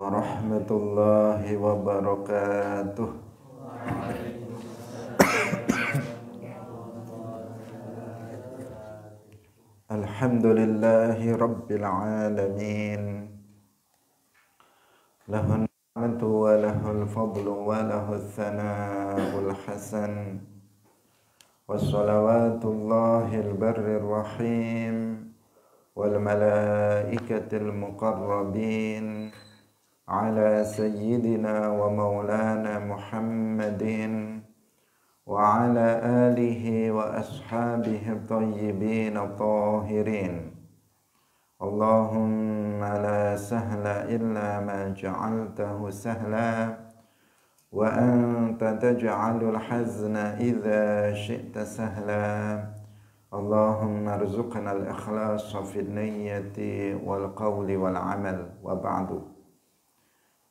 Warahmatullahi wabarakatuh. Alhamdulillahi rabbil alamin. Lahun ni'matu wa lahul fadlu wa lahul thana'ul hasan. Wassalawatullahil barrir rahim wal malaikatil muqarrabin ala sayyidina wa maulana Muhammadin wa ala alihi wa ashabihi tayyibin tahirin. Allahumma la sahla illa ma ja'altahu sahla wa anta taj'alul hazna idza syi'ta sahla. Allahumma arzuqna al-ikhlasa fil niyyati wal qawli wal amal wa ba'du.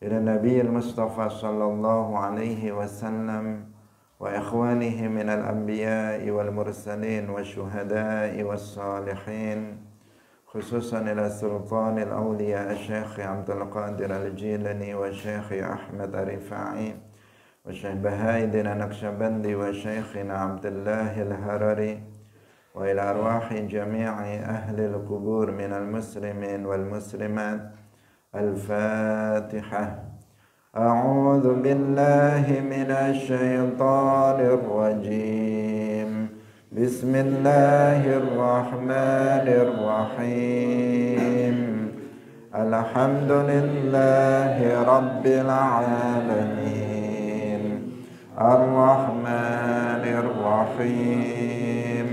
Ila Nabiyil Mustafa sallallahu alaihi wasallam wa ikhwanihi minal anbiya'i wal mursalin wa syuhada'i was salihin, khususan ila sultanil awliya Syekh Abdul Qadir Al-Jilani wa Syekh Ahmad Ar-Rifai wa Syekh Bahaidin Naqsyabandi wa Syekhina Abdullah Al-Harari wa ila arwahi jami'i ahli al-qubur minal muslimin wal muslimat. Al-Fatihah. A'udzu billahi minasy syaithanir rajim. Bismillahirrahmanirrahim. Alhamdulillahi rabbil alamin. Ar-Rahmanir Rahim.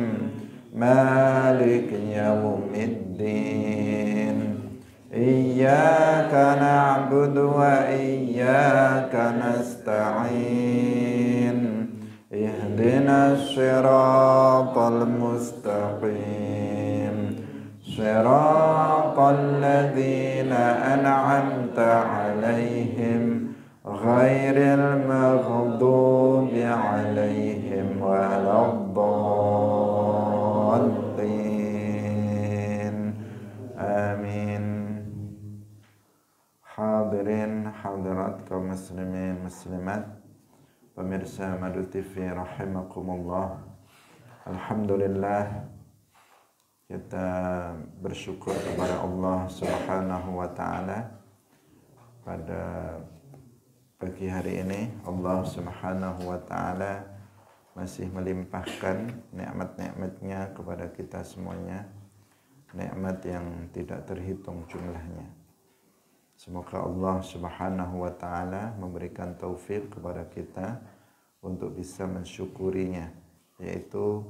Maliki yaumiddin. Iyyaka na'budu wa iyyaka nasta'in. Ihdinas siratal mustaqim. Siratal ladzina an'amta 'alaihim ghairil maghdubi 'alaihim waladdallin. Amin. Hadirin hadirat kaum muslimin muslimat, pemirsa Madu TV rahimakumullah. Alhamdulillah, kita bersyukur kepada Allah Subhanahu wa taala pada pagi hari ini. Allah Subhanahu wa taala masih melimpahkan nikmat-nikmatnya kepada kita semuanya, nikmat yang tidak terhitung jumlahnya. Semoga Allah Subhanahu wa taala memberikan taufik kepada kita untuk bisa mensyukurinya, yaitu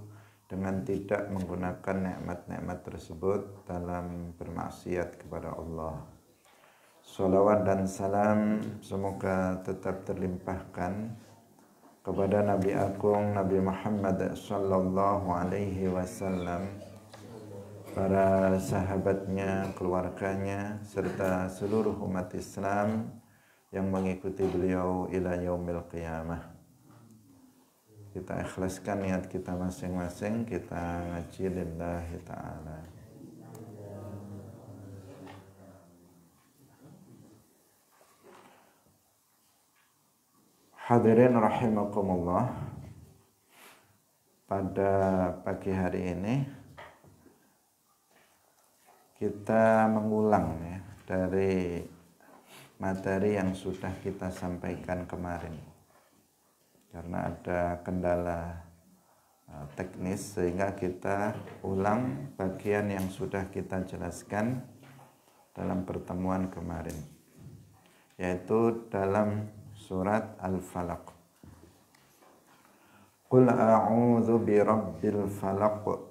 dengan tidak menggunakan nikmat-nikmat tersebut dalam bermaksiat kepada Allah. Salawat dan salam semoga tetap terlimpahkan kepada Nabi Agung Nabi Muhammad sallallahu alaihi wasallam, para sahabatnya, keluarganya, serta seluruh umat Islam yang mengikuti beliau ila yaumil qiyamah. Kita ikhlaskan niat kita masing-masing, kita ngaji lillahi ta'ala. Hadirin rahimakumullah, pada pagi hari ini kita mengulang ya dari materi yang sudah kita sampaikan kemarin, karena ada kendala teknis sehingga kita ulang bagian yang sudah kita jelaskan dalam pertemuan kemarin, yaitu dalam surat Al-Falaq. Qul a'udzu birabbil falaq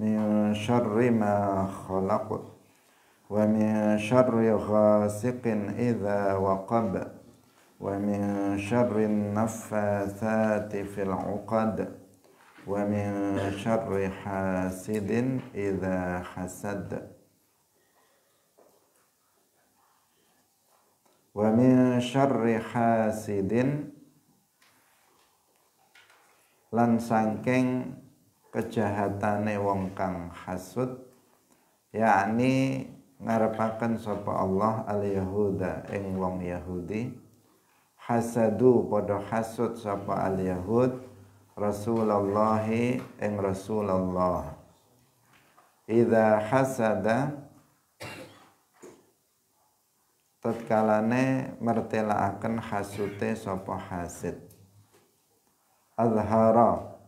min syarri ma khalaq wa min syarri ghasiqin idza waqab wa min syarri naffatsati fil 'uqad wa min syarri hasidin idza hasad wa min syarri hasidin, lan saking kejahatane wong kang hasud, yakni ngarepaken sapa Allah al-yahuda ing wong Yahudi, hasadu padha hasud sapa al-yahud Rasulullah ing Rasulullah. Idza hasada tatkalane mertelaaken hasute sapa hasid, azhara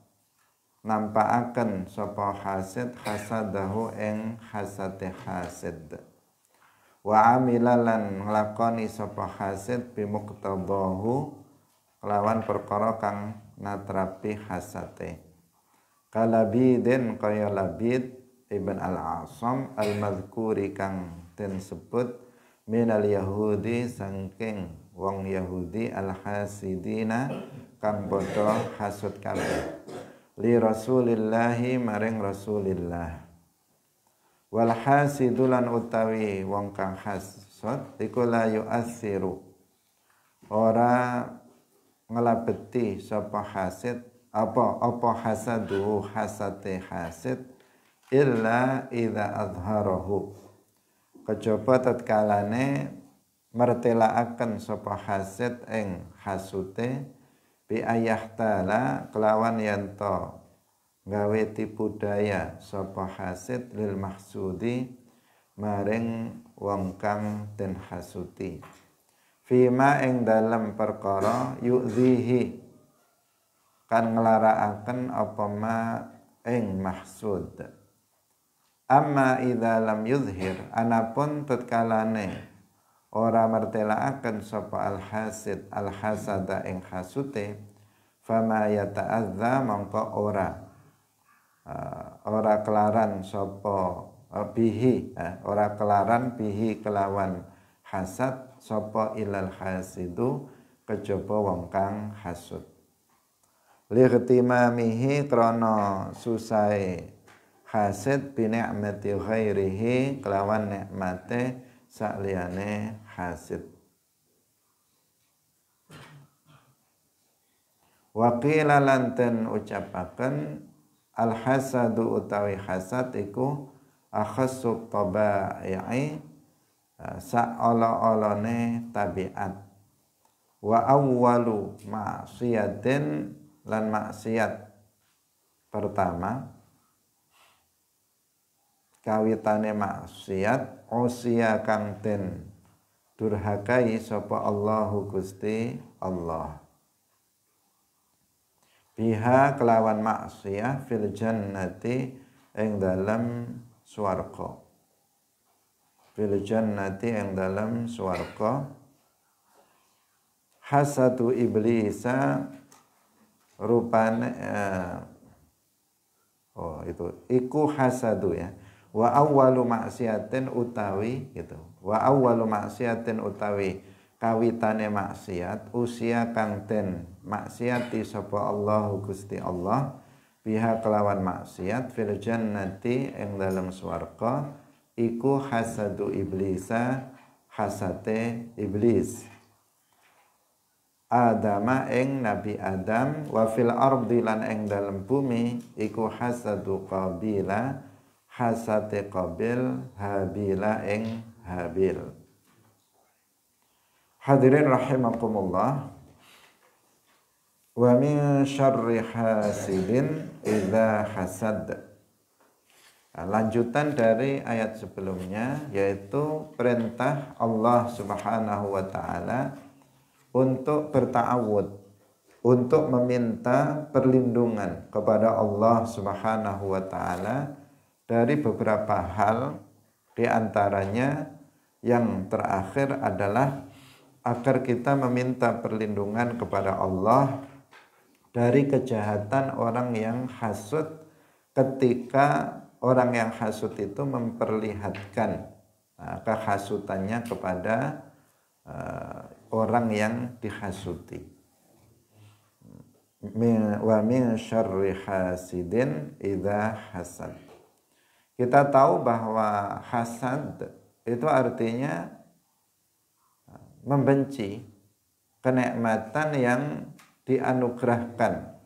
nampakaken sapa hasid hasadahu ing hasate hasid, wa amilalan nglakoni sapa hasid bimuqtadahu kelawan perkara kang natrapi hasate, kalabidin kaya Labid ibn al-Asam al-madhkuri kang den sebut minal yahudi saking wong Yahudi al-hasidina kang padha hasud kabeh li Rasulillahi maring Rasulillah. Wal hasidulan utawi wong kang hasud iku la yu'assiru ora ngelabeti sapa hasid apa hasadu hasate hasid illa idza azharahu kejaba tatkalane mertelaaken sapa hasid ing hasute bi ayahtala kelawan yanto gawe tipu daya sapa hasid lil mahsudi maring wong kang den hasuti, fima ing dalam perkara yu'zihi kan nglarakaken apa ma ing mahsud. Amma idza lam yuzhir anapun tatkalane ora mertelaaken sapa al-hasid al-hasada ing hasute, fama yata'adza mongko ora kelaran sapa bihi ora kelaran bihi kelawan hasad sapa ilal hasidu kejaba wong kang hasud, li khtimamihi krana susahe hasid bi ni'mati ghairihi kelawan nikmate sakliyane hasid. Wa qila lanten ucapaken al hasadu utawi hasad iku akhassu tabai'i sa'ala-alane tabiat, wa awwalu ma'siyatin lan maksiat pertama kawitane maksiat usia kang den durhakai sapa Allahu Gusti Allah biha kelawan maksiyah fil jannati ing dalam swarga, fil jannati ing dalam swarga. Hasadu iblisa rupane iku hasadu ya, wa awwalu maksiatin utawi gitu, wa awwalu maksiatin utawi kawitane maksiat usia kang den maksiati sapa Allahu Gusti Allah biha kelawan maksiat fil jannati ing dalam swarga iku hasadu iblisa hasate iblis Adama ing Nabi Adam wa fil ardi lan ing dalam bumi iku hasadu qabila hasate qabil habila ing habil. Hadirin rahimakumullah, wa min syarri hasidin idza hasad. Lanjutan dari ayat sebelumnya yaitu perintah Allah Subhanahu wa taala untuk berta'awud, untuk meminta perlindungan kepada Allah Subhanahu wa taala dari beberapa hal, di antaranya yang terakhir adalah agar kita meminta perlindungan kepada Allah dari kejahatan orang yang hasud ketika orang yang hasud itu memperlihatkan kehasutannya kepada orang yang dihasuti. Wa min syarri hasidin idza hasad. Kita tahu bahwa hasad itu artinya membenci kenikmatan yang dianugerahkan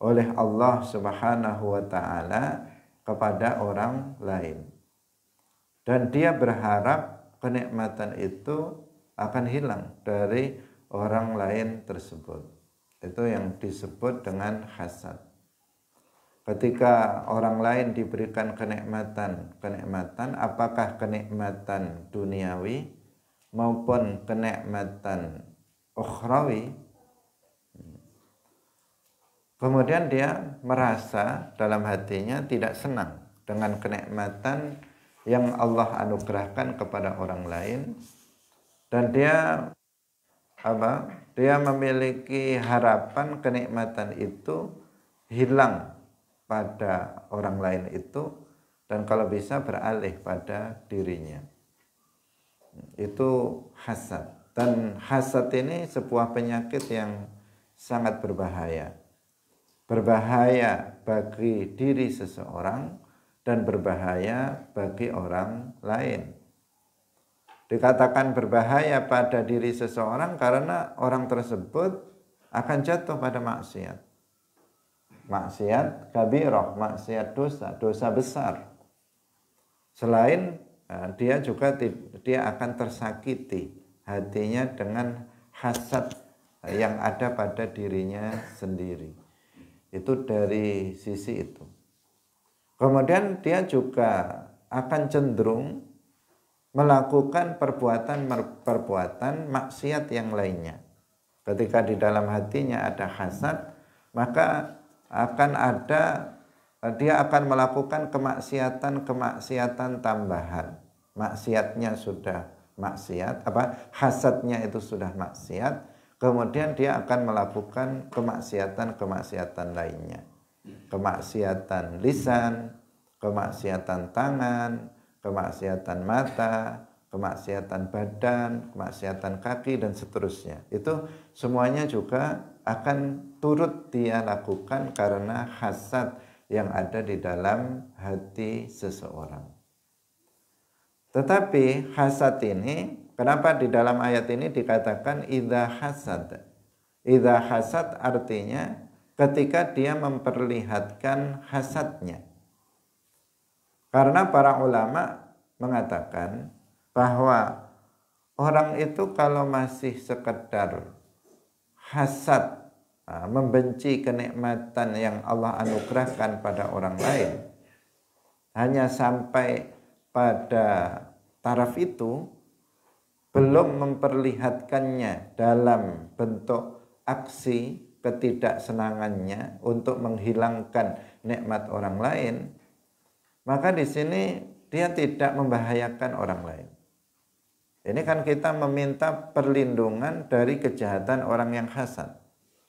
oleh Allah Subhanahu wa taala kepada orang lain. dan dia berharap kenikmatan itu akan hilang dari orang lain tersebut. Itu yang disebut dengan hasad. Ketika orang lain diberikan kenikmatan, apakah kenikmatan duniawi maupun kenikmatan ukhrawi, kemudian dia merasa dalam hatinya tidak senang dengan kenikmatan yang Allah anugerahkan kepada orang lain, dan dia memiliki harapan kenikmatan itu hilang pada orang lain itu, dan kalau bisa beralih pada dirinya. Itu hasad. Dan hasad ini sebuah penyakit yang sangat berbahaya. Berbahaya bagi diri seseorang dan berbahaya bagi orang lain. Dikatakan berbahaya pada diri seseorang karena orang tersebut akan jatuh pada maksiat. Maksiat kabirah, maksiat dosa besar. Selain dia akan tersakiti hatinya dengan hasad yang ada pada dirinya sendiri. Itu dari sisi itu. Kemudian dia juga akan cenderung melakukan perbuatan maksiat yang lainnya. Ketika di dalam hatinya ada hasad, maka dia akan melakukan kemaksiatan tambahan. Maksiatnya sudah maksiat, hasadnya itu sudah maksiat, kemudian dia akan melakukan kemaksiatan lainnya. Kemaksiatan lisan, kemaksiatan tangan, kemaksiatan mata, kemaksiatan badan, kemaksiatan kaki, dan seterusnya. Itu semuanya juga akan turut dia lakukan karena hasad yang ada di dalam hati seseorang. Tetapi hasad ini, kenapa di dalam ayat ini dikatakan idza hasad? Idza hasad artinya ketika dia memperlihatkan hasadnya. Karena para ulama mengatakan bahwa orang itu kalau masih sekedar hasad, membenci kenikmatan yang Allah anugerahkan pada orang lain, hanya sampai pada taraf itu, belum memperlihatkannya dalam bentuk aksi ketidaksenangannya untuk menghilangkan nikmat orang lain, maka di sini dia tidak membahayakan orang lain. Ini kan kita meminta perlindungan dari kejahatan orang yang hasad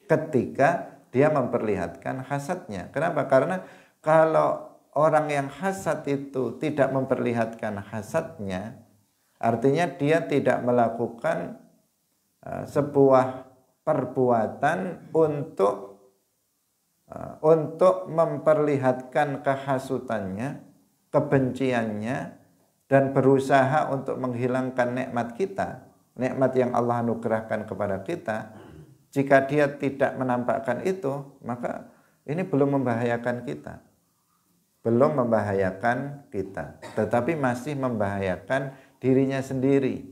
ketika dia memperlihatkan hasadnya. Kenapa? Karena kalau orang yang hasad itu tidak memperlihatkan hasadnya, artinya dia tidak melakukan sebuah perbuatan untuk memperlihatkan kehasutannya, kebenciannya, dan berusaha untuk menghilangkan nikmat kita, nikmat yang Allah anugerahkan kepada kita. Jika dia tidak menampakkan itu, maka ini belum membahayakan kita. Belum membahayakan kita, tetapi masih membahayakan dirinya sendiri.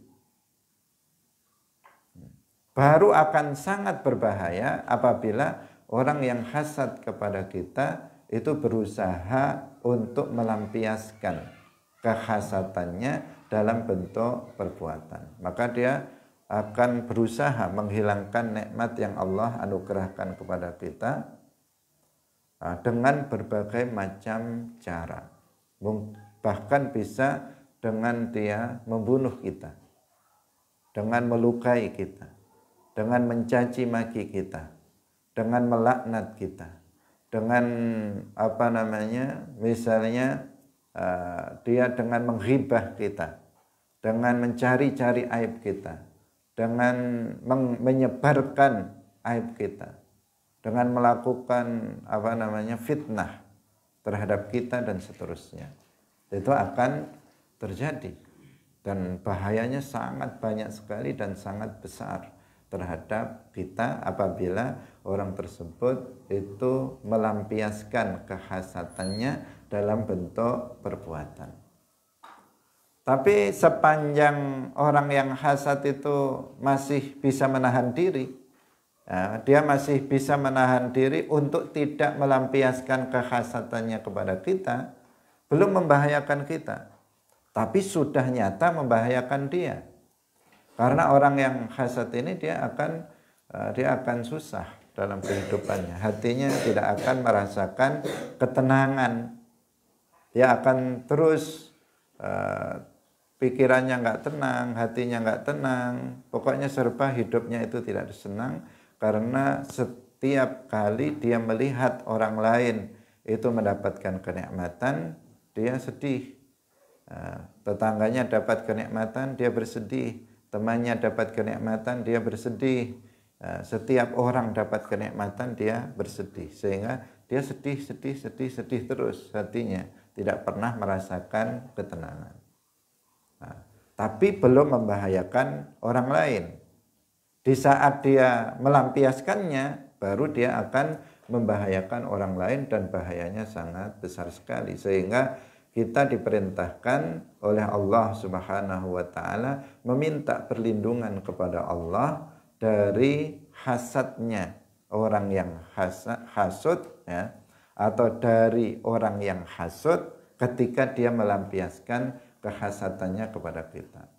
Baru akan sangat berbahaya apabila orang yang hasad kepada kita itu berusaha untuk melampiaskan kehasatannya dalam bentuk perbuatan. Maka dia akan berusaha menghilangkan nikmat yang Allah anugerahkan kepada kita dengan berbagai macam cara. Bahkan bisa dengan dia membunuh kita, dengan melukai kita, dengan mencaci maki kita, dengan melaknat kita, dengan misalnya dia dengan menghibah kita, dengan mencari-cari aib kita, dengan menyebarkan aib kita, dengan melakukan fitnah terhadap kita dan seterusnya. Itu akan terjadi, dan bahayanya sangat banyak sekali dan sangat besar terhadap kita apabila orang tersebut itu melampiaskan kehasatannya dalam bentuk perbuatan. Tapi sepanjang orang yang hasad itu masih bisa menahan diri, ya, dia masih bisa menahan diri untuk tidak melampiaskan kehasatannya kepada kita, belum membahayakan kita. Tapi sudah nyata membahayakan dia. Karena orang yang hasad ini dia akan susah dalam kehidupannya. Hatinya tidak akan merasakan ketenangan. Dia akan terus pikirannya nggak tenang, hatinya nggak tenang. Pokoknya serba hidupnya itu tidak senang karena setiap kali dia melihat orang lain itu mendapatkan kenikmatan, dia sedih. Tetangganya dapat kenikmatan, dia bersedih. Temannya dapat kenikmatan, dia bersedih. Setiap orang dapat kenikmatan, dia bersedih. Sehingga dia sedih terus hatinya. Tidak pernah merasakan ketenangan. Tapi belum membahayakan orang lain. Di saat dia melampiaskannya, baru dia akan membahayakan orang lain dan bahayanya sangat besar sekali. Sehingga kita diperintahkan oleh Allah Subhanahu wa taala meminta perlindungan kepada Allah dari hasadnya orang yang hasud ya, atau dari orang yang hasud ketika dia melampiaskan kehasatannya kepada kita.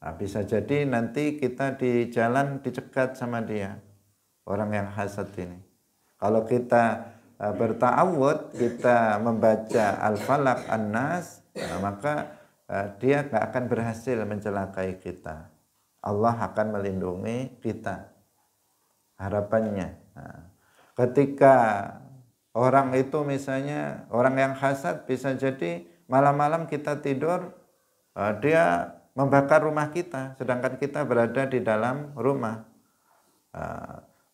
Nah, bisa jadi nanti kita di jalan dicegat sama dia, orang yang hasad ini. Kalau kita berta'awud, kita membaca Al-Falaq, An-Nas, maka dia gak akan berhasil mencelakai kita. Allah akan melindungi kita. Harapannya. Ketika orang itu misalnya, orang yang hasad bisa jadi malam-malam kita tidur, dia membakar rumah kita, sedangkan kita berada di dalam rumah.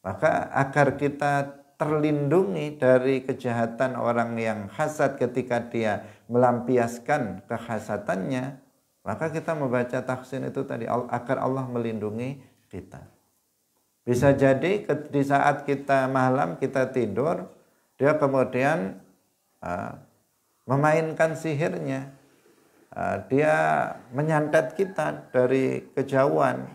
Maka agar kita terlindungi dari kejahatan orang yang hasad ketika dia melampiaskan kehasatannya, maka kita membaca tahsin itu tadi agar Allah melindungi kita. Bisa jadi di saat kita malam kita tidur, dia kemudian memainkan sihirnya, dia menyantet kita dari kejauhan.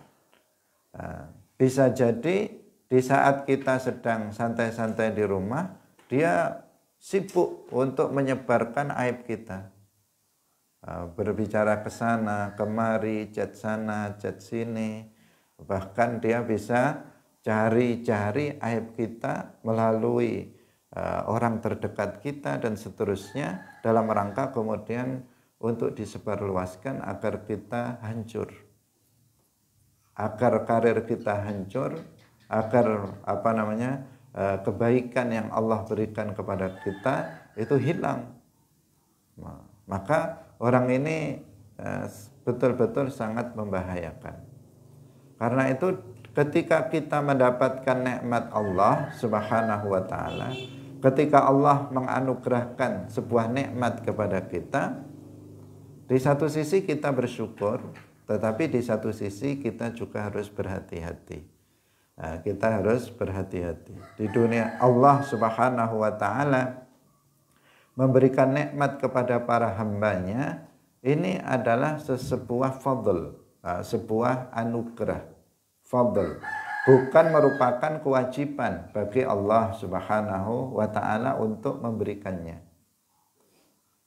Bisa jadi di saat kita sedang santai-santai di rumah, dia sibuk untuk menyebarkan aib kita. Berbicara ke sana, kemari, chat sana, chat sini. Bahkan dia bisa cari-cari aib kita melalui orang terdekat kita dan seterusnya dalam rangka kemudian untuk disebarluaskan agar kita hancur. Agar karir kita hancur, agar kebaikan yang Allah berikan kepada kita itu hilang. Maka orang ini betul-betul sangat membahayakan. Karena itu ketika kita mendapatkan nikmat Allah Subhanahu wa taala, ketika Allah menganugerahkan sebuah nikmat kepada kita, di satu sisi kita bersyukur, tetapi di satu sisi kita juga harus berhati-hati. Kita harus berhati-hati. Di dunia Allah Subhanahu wa taala memberikan nikmat kepada para hambanya, ini adalah sebuah fadl, sebuah anugerah. Fadl bukan merupakan kewajiban bagi Allah Subhanahu wa taala untuk memberikannya.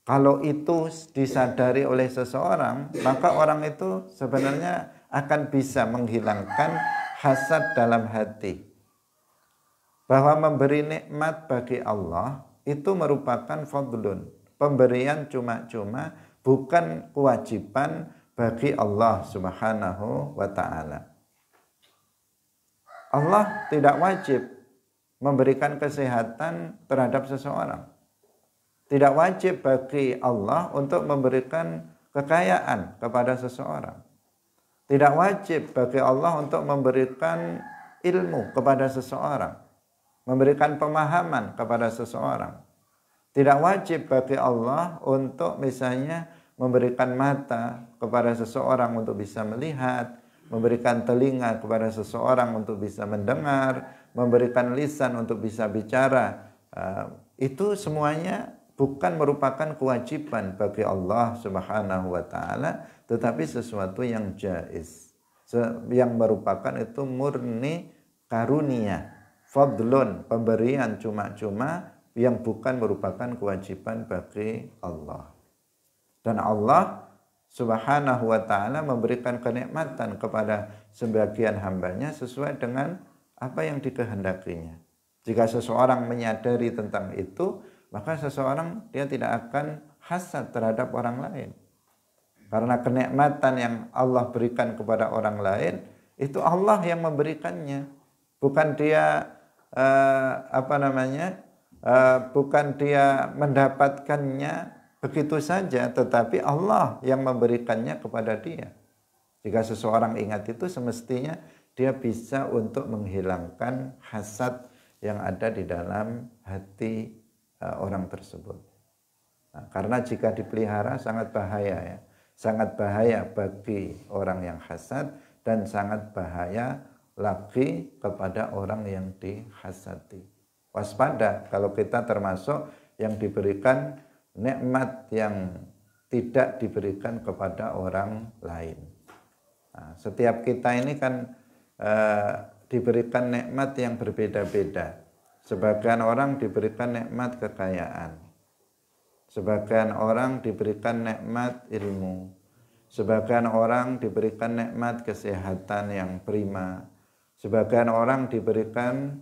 Kalau itu disadari oleh seseorang, maka orang itu sebenarnya akan bisa menghilangkan hasad dalam hati. Bahwa memberi nikmat bagi Allah itu merupakan fadlun, pemberian cuma-cuma, bukan kewajiban bagi Allah Subhanahu wa taala. Allah tidak wajib memberikan kesehatan terhadap seseorang. Tidak wajib bagi Allah untuk memberikan kekayaan kepada seseorang. Tidak wajib bagi Allah untuk memberikan ilmu kepada seseorang, memberikan pemahaman kepada seseorang. Tidak wajib bagi Allah untuk misalnya memberikan mata kepada seseorang untuk bisa melihat, memberikan telinga kepada seseorang untuk bisa mendengar, memberikan lisan untuk bisa bicara. Itu semuanya bukan merupakan kewajiban bagi Allah Subhanahu wa taala, tetapi sesuatu yang jaiz. Yang merupakan itu murni karunia, fadlun, pemberian cuma-cuma yang bukan merupakan kewajiban bagi Allah. Dan Allah Subhanahu wa ta'ala memberikan kenikmatan kepada sebagian hambanya sesuai dengan apa yang dikehendakinya. Jika seseorang menyadari tentang itu, maka seseorang dia tidak akan hasad terhadap orang lain. Karena kenikmatan yang Allah berikan kepada orang lain, itu Allah yang memberikannya. Bukan dia bukan dia mendapatkannya begitu saja, tetapi Allah yang memberikannya kepada dia. Jika seseorang ingat itu, semestinya dia bisa untuk menghilangkan hasad yang ada di dalam hati orang tersebut. Nah, karena jika dipelihara sangat bahaya ya. Sangat bahaya bagi orang yang hasad dan sangat bahaya lagi kepada orang yang dihasati. Waspada kalau kita termasuk yang diberikan nikmat yang tidak diberikan kepada orang lain. Nah, setiap kita ini kan diberikan nikmat yang berbeda-beda. Sebagian orang diberikan nikmat kekayaan. Sebagian orang diberikan nikmat ilmu. Sebagian orang diberikan nikmat kesehatan yang prima. Sebagian orang diberikan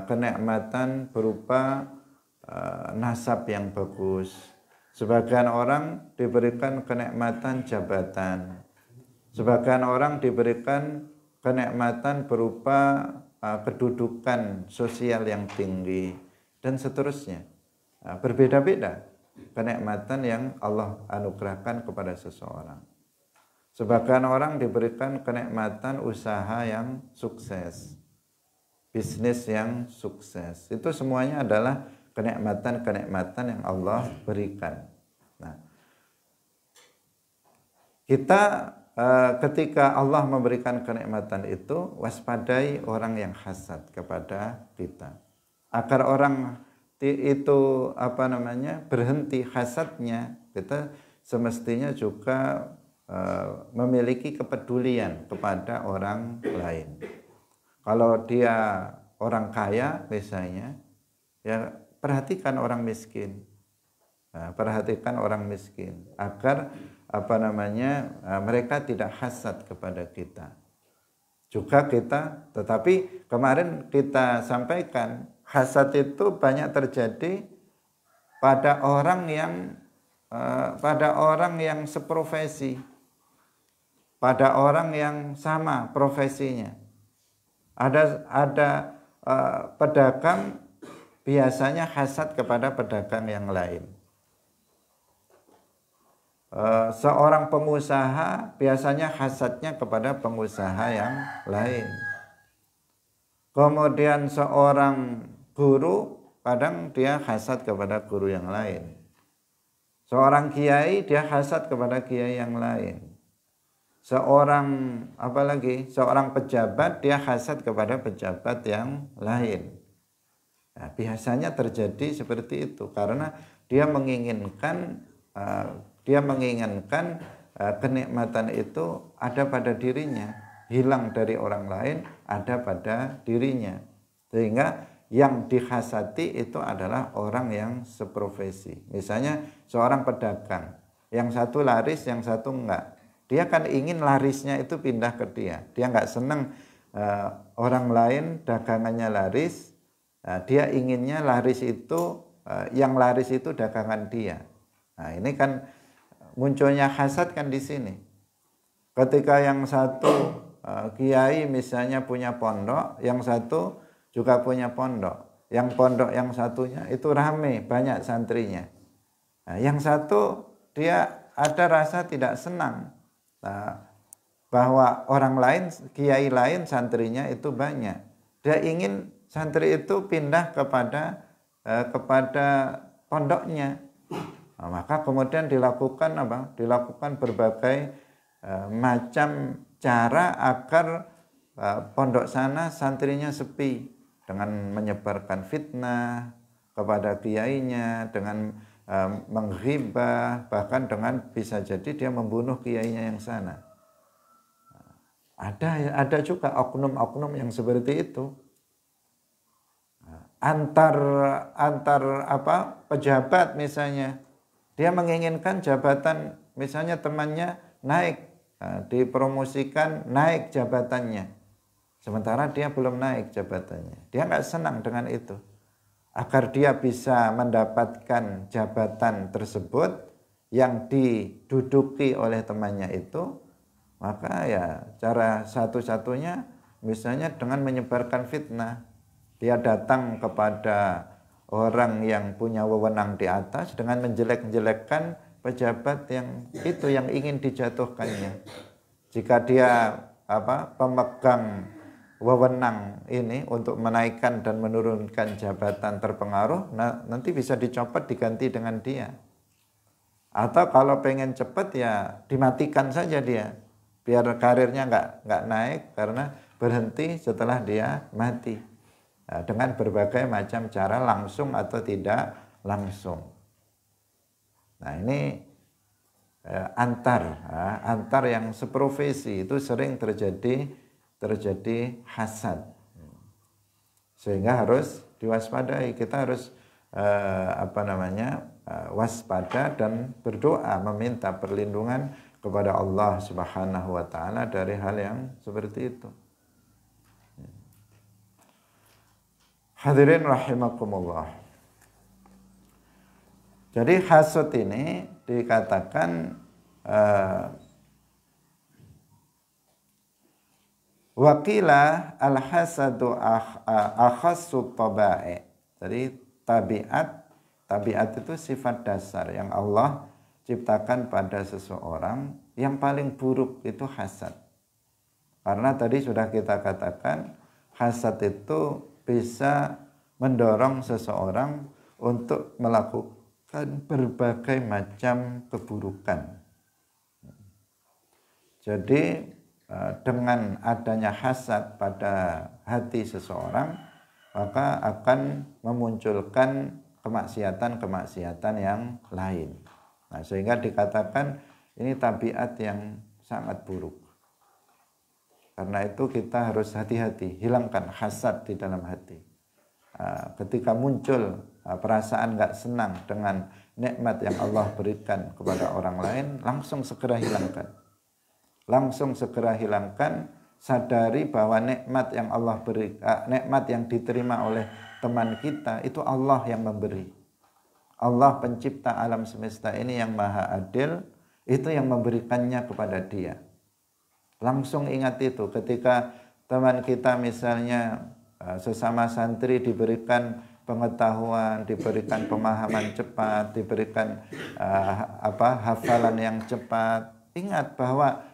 kenikmatan berupa nasab yang bagus. Sebagian orang diberikan kenikmatan jabatan. Sebagian orang diberikan kenikmatan berupa kedudukan sosial yang tinggi dan seterusnya. Berbeda-beda kenikmatan yang Allah anugerahkan kepada seseorang. Sebagian orang diberikan kenikmatan usaha yang sukses, bisnis yang sukses. Itu semuanya adalah kenikmatan-kenikmatan yang Allah berikan. Nah, kita ketika Allah memberikan kenikmatan itu, waspadai orang yang hasad kepada kita. Agar orang itu berhenti hasadnya, kita semestinya juga memiliki kepedulian kepada orang lain. Kalau dia orang kaya misalnya, ya perhatikan orang miskin. Perhatikan orang miskin agar mereka tidak hasad kepada kita. Juga kita, tetapi kemarin kita sampaikan hasad itu banyak terjadi pada orang yang seprofesi, pada orang yang sama profesinya. Ada pedagang biasanya hasad kepada pedagang yang lain. Seorang pengusaha biasanya hasadnya kepada pengusaha yang lain. Kemudian seorang guru kadang dia hasad kepada guru yang lain. Seorang kiai dia hasad kepada kiai yang lain. Seorang pejabat dia hasad kepada pejabat yang lain. Nah, biasanya terjadi seperti itu karena dia menginginkan kenikmatan itu ada pada dirinya, hilang dari orang lain, ada pada dirinya. Sehingga yang dihasati itu adalah orang yang seprofesi. Misalnya seorang pedagang, yang satu laris, yang satu enggak. Dia kan ingin larisnya itu pindah ke dia. Dia enggak senang orang lain dagangannya laris. Dia inginnya laris itu, yang laris itu dagangan dia. Nah, ini kan munculnya hasad kan di sini. Ketika yang satu kiai misalnya punya pondok, yang satu juga punya pondok. Yang pondok yang satunya itu rame, banyak santrinya. Nah, yang satu dia ada rasa tidak senang bahwa orang lain, kiai lain santrinya itu banyak. Dia ingin santri itu pindah kepada pondoknya. Nah, maka kemudian dilakukan berbagai macam cara agar pondok sana santrinya sepi, dengan menyebarkan fitnah, kepada kiainya, dengan menghibah, bahkan dengan bisa jadi dia membunuh kiainya yang sana. Ada juga oknum-oknum yang seperti itu. Antar pejabat misalnya, dia menginginkan jabatan, misalnya temannya naik, dipromosikan naik jabatannya, sementara dia belum naik jabatannya. Dia nggak senang dengan itu. Agar dia bisa mendapatkan jabatan tersebut yang diduduki oleh temannya itu, maka ya cara satu-satunya misalnya dengan menyebarkan fitnah. Dia datang kepada orang yang punya wewenang di atas dengan menjelek-jelekkan pejabat yang itu yang ingin dijatuhkannya. Jika dia pemegang wewenang ini untuk menaikkan dan menurunkan jabatan terpengaruh, nanti bisa dicopot diganti dengan dia. Atau kalau pengen cepat ya dimatikan saja dia, biar karirnya nggak naik karena berhenti setelah dia mati. Dengan berbagai macam cara langsung atau tidak langsung. Nah ini antar yang seprofesi itu sering terjadi hasad, sehingga harus diwaspadai. Kita harus waspada dan berdoa meminta perlindungan kepada Allah Subhanahu wa taala dari hal yang seperti itu. Hadirin rahimakumullah. Jadi hasud ini dikatakan waqilah al-hasadu akhassu taba'i. Jadi tabiat itu sifat dasar yang Allah ciptakan pada seseorang. Yang paling buruk itu hasad. Karena tadi sudah kita katakan hasad itu bisa mendorong seseorang untuk melakukan berbagai macam keburukan. Jadi dengan adanya hasad pada hati seseorang, maka akan memunculkan kemaksiatan-kemaksiatan yang lain. Nah, sehingga dikatakan ini tabiat yang sangat buruk. Karena itu kita harus hati-hati, hilangkan hasad di dalam hati. Ketika muncul perasaan nggak senang dengan nikmat yang Allah berikan kepada orang lain, langsung segera hilangkan. Langsung segera hilangkan, sadari bahwa nikmat yang Allah beri, nikmat yang diterima oleh teman kita itu Allah yang memberi. Allah pencipta alam semesta ini yang maha adil, itu yang memberikannya kepada dia. Langsung ingat itu ketika teman kita misalnya sesama santri diberikan pengetahuan, diberikan pemahaman cepat, diberikan hafalan yang cepat. Ingat bahwa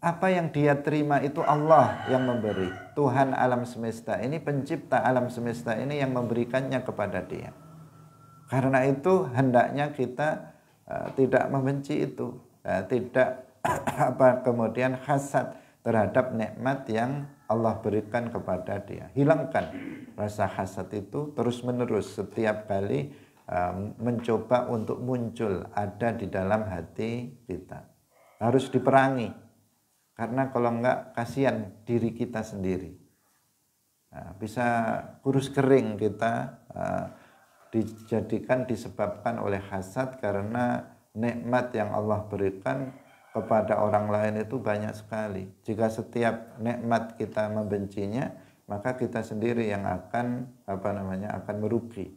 apa yang dia terima itu Allah yang memberi. Tuhan alam semesta ini, pencipta alam semesta ini yang memberikannya kepada dia. Karena itu hendaknya kita tidak membenci itu, tidak kemudian hasad terhadap nikmat yang Allah berikan kepada dia. Hilangkan rasa hasad itu terus-menerus setiap kali mencoba untuk muncul ada di dalam hati kita. Harus diperangi, karena kalau enggak kasihan diri kita sendiri. Bisa kurus kering kita, disebabkan oleh hasad karena nikmat yang Allah berikan kepada orang lain itu banyak sekali. Jika setiap nikmat kita membencinya, maka kita sendiri yang akan akan merugi.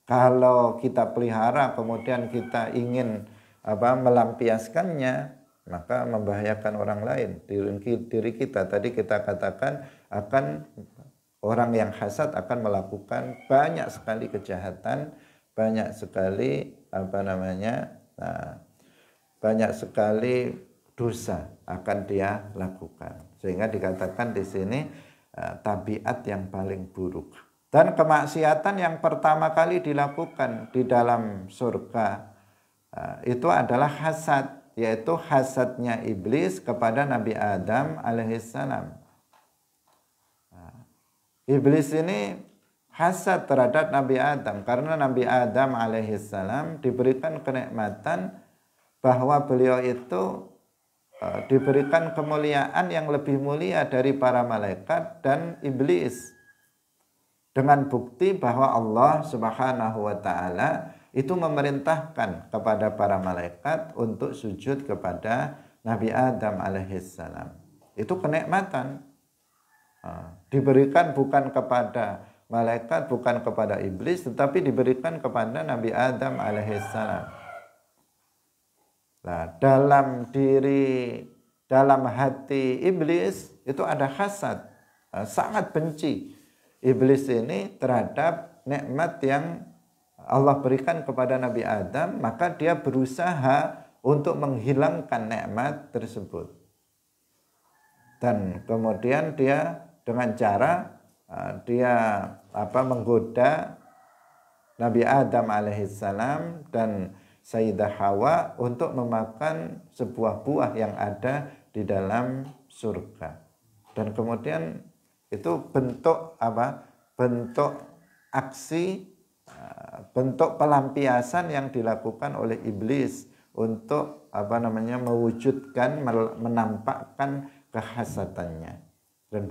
Kalau kita pelihara kemudian kita ingin melampiaskannya, maka membahayakan orang lain, diri kita. Tadi kita katakan orang yang hasad akan melakukan banyak sekali kejahatan, banyak sekali banyak sekali dosa akan dia lakukan. Sehingga dikatakan di sini tabiat yang paling buruk. Dan kemaksiatan yang pertama kali dilakukan di dalam surga itu adalah hasad, yaitu hasadnya iblis kepada Nabi Adam alaihissalam. Iblis ini hasad terhadap Nabi Adam, karena Nabi Adam alaihissalam diberikan kenikmatan bahwa beliau itu diberikan kemuliaan yang lebih mulia dari para malaikat dan iblis, dengan bukti bahwa Allah Subhanahu wa taala itu memerintahkan kepada para malaikat untuk sujud kepada Nabi Adam alaihissalam. Itu kenikmatan. Diberikan bukan kepada malaikat, bukan kepada iblis, tetapi diberikan kepada Nabi Adam alaihissalam. Nah, dalam hati iblis itu ada hasad, sangat benci iblis ini terhadap nikmat yang Allah berikan kepada Nabi Adam, maka dia berusaha untuk menghilangkan nikmat tersebut. Dan kemudian dia dengan cara dia menggoda Nabi Adam alaihissalam dan Sayyidah Hawa untuk memakan sebuah buah yang ada di dalam surga. Dan kemudian itu bentuk bentuk aksi, bentuk pelampiasan yang dilakukan oleh iblis untuk mewujudkan, menampakkan kehasadannya. Dan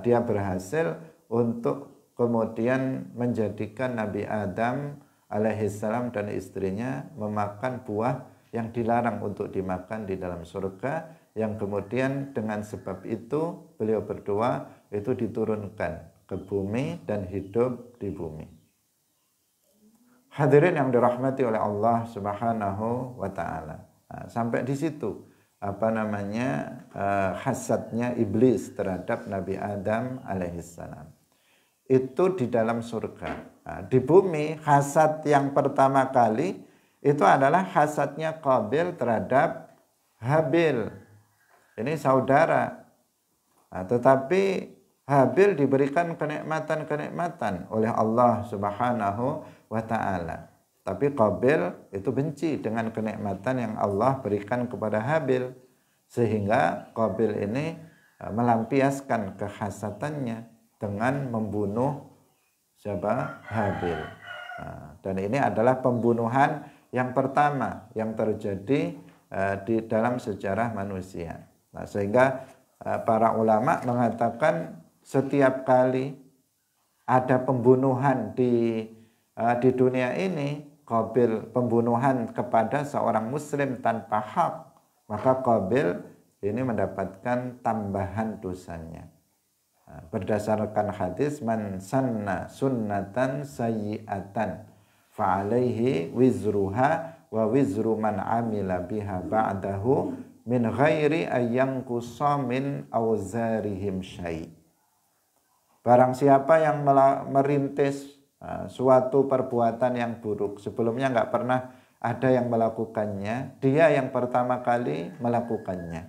dia berhasil untuk kemudian menjadikan Nabi Adam alaihissalam dan istrinya memakan buah yang dilarang untuk dimakan di dalam surga, yang kemudian dengan sebab itu beliau berdua itu diturunkan ke bumi dan hidup di bumi. Hadirin yang dirahmati oleh Allah Subhanahu wa taala. Sampai di situ hasadnya iblis terhadap Nabi Adam alaihissalam. Itu di dalam surga. Di bumi hasad yang pertama kali itu adalah hasadnya Qabil terhadap Habil. Ini saudara. Tetapi Habil diberikan kenikmatan-kenikmatan oleh Allah Subhanahu wa taala. Tapi Qabil itu benci dengan kenikmatan yang Allah berikan kepada Habil, sehingga Qabil ini melampiaskan kehasadannya dengan membunuh Habil. Dan ini adalah pembunuhan yang pertama yang terjadi di dalam sejarah manusia. Sehingga para ulama mengatakan setiap kali ada pembunuhan di dunia ini, Qabil pembunuhan kepada seorang muslim tanpa hak, maka Qabil ini mendapatkan tambahan dosanya. Berdasarkan hadis, man sanna sunnatan sayyi'atan fa'alaihi wizruha wa wizru man amila biha ba'dahu min ghairi ayyanqusa min awzarihim syai'. Barang siapa yang merintis suatu perbuatan yang buruk, sebelumnya nggak pernah ada yang melakukannya, dia yang pertama kali melakukannya,